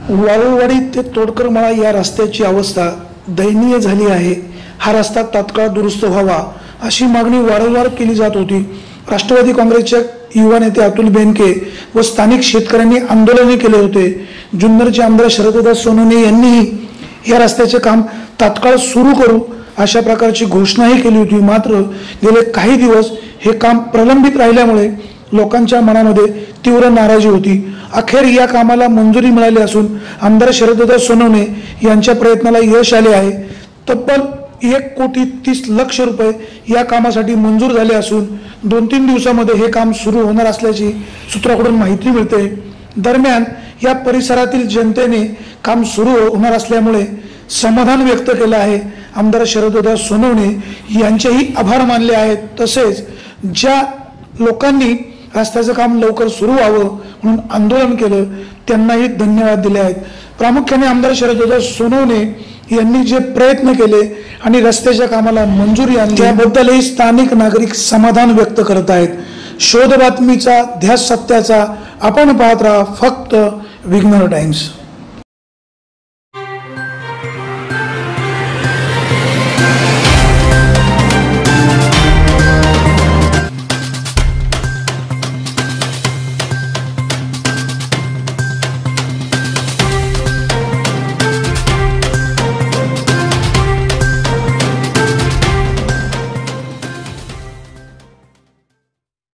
वाळूवाडी ते तोडकरमाळा या रस्त्याची अवस्था दयनीय झाली आहे। हा रस्ता तात्काळ दुरुस्त व्हावा अशी मागणी वारंवार केली जात होती। राष्ट्रवादी काँग्रेसचे युवा नेते अतुल बेनके व स्थानिक शेतकऱ्यांनी आंदोलन केले होते। जुन्नरचे आमदार शरददादा सोनवणे यांनी या रस्त्याचे काम तात्काळ सुरू करू अशा प्रकारची घोषणाही केली होती। मात्र गेले काही दिवस हे काम प्रलंबित राहिल्यामुळे लोकांच्या मनामध्ये तीव्र नाराजी होती। अखेर या कामाला मंजुरी मिळाली असून आमदार शरददादा सोनवणे यांच्या प्रयत्नाला यश आले आहे। तब्बल 1,30,00,000 रुपये या कामासाठी मंजूर झाले असून 2-3 दिवसांमध्ये हे काम सुरू होणार असल्याची सूत्राकडून माहिती मिळते। दरम्यान या परिसरातील जनतेने काम सुरू होणार असल्यामुळे समाधान व्यक्त केले आहे। आमदार शरददादा सोनवणे यांचेही आभार मानले आहेत। तसेच ज्या लोकांनी रस्त्याचं काम लवकर सुरू व्हावं म्हणून आंदोलन केलं त्यांनाही धन्यवाद दिले आहेत। प्रामुख्याने आमदार शरददादा सोनवणे यांनी जे प्रयत्न केले आणि रस्त्याच्या कामाला मंजुरी आणली त्याबद्दलही स्थानिक नागरिक समाधान व्यक्त करत आहेत। शोध बातमीचा ध्यास सत्याचा आपण पाहत राहा फक्त विघ्नर टाइम्स।